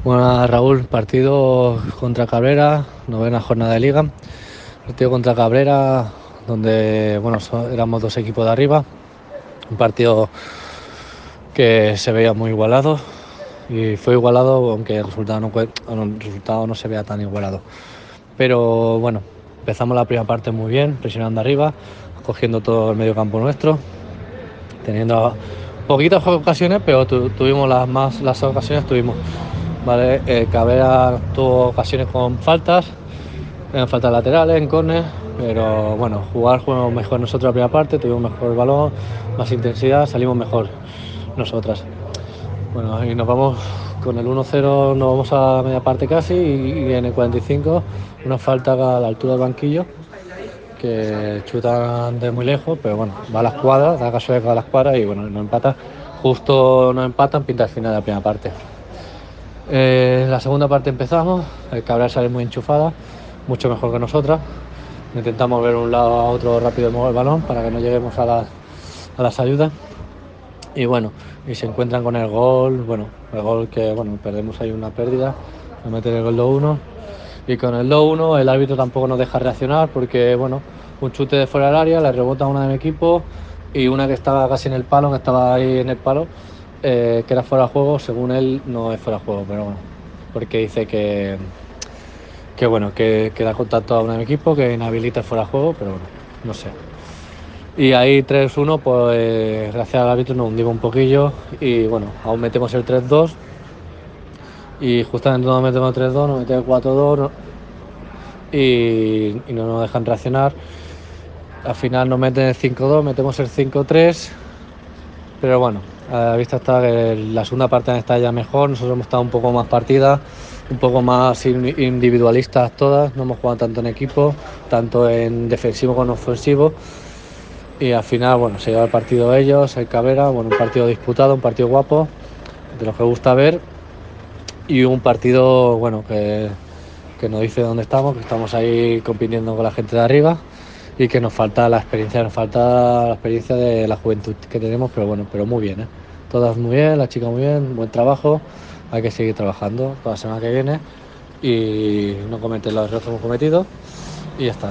Bueno, Raúl, partido contra Cabrera, novena jornada de Liga. Partido contra Cabrera, donde éramos dos equipos de arriba. Un partido que se veía muy igualado y fue igualado, aunque el resultado no se vea tan igualado. Pero bueno, empezamos la primera parte muy bien, presionando arriba, cogiendo todo el medio campo nuestro, teniendo poquitas ocasiones, pero tuvimos las ocasiones tuvimos. Vale, Cabrera tuvo ocasiones con faltas, en faltas laterales, en córner, pero bueno, jugamos mejor nosotros la primera parte, tuvimos mejor el balón, más intensidad, salimos mejor nosotras. Bueno, y nos vamos con el 1-0, nos vamos a media parte casi, y en el 45 una falta a la altura del banquillo, que chutan de muy lejos, pero bueno, va a las cuadras, da caso de que va a las cuadras y bueno, nos empata, justo nos empatan, pinta el final de la primera parte. La segunda parte empezamos, el Cabrera sale muy enchufada, mucho mejor que nosotras. Intentamos ver un lado a otro rápido y mover el balón para que no lleguemos a las ayudas. Y bueno, y se encuentran con el gol, el gol que perdemos ahí una pérdida, nos meten el gol 2-1. Y con el 2-1 el árbitro tampoco nos deja reaccionar porque un chute de fuera del área, le rebota a una de mi equipo y una que estaba casi en el palo, que estaba ahí en el palo, que era fuera de juego. Según él no es fuera de juego, pero bueno, porque dice que da contacto a una de mi equipo, que inhabilita fuera de juego, pero bueno, no sé. Y ahí 3-1, pues gracias al árbitro nos hundimos un poquillo y bueno, aún metemos el 3-2 y justamente nos metemos el 3-2, nos metemos el 4-2 y no nos dejan reaccionar. Al final nos meten el 5-2, metemos el 5-3, pero bueno, a la vista está que la segunda parte está ya mejor. Nosotros hemos estado un poco más partidas, un poco más individualistas todas, no hemos jugado tanto en equipo, tanto en defensivo como en ofensivo, y al final se lleva el partido ellos, el Cabrera, un partido disputado, un partido guapo, de los que gusta ver, y un partido que nos dice dónde estamos, que estamos ahí compitiendo con la gente de arriba y que nos falta la experiencia de la juventud que tenemos, pero muy bien, todas muy bien, la chica muy bien, buen trabajo, hay que seguir trabajando toda la semana que viene y no cometer los errores que hemos cometido y ya está.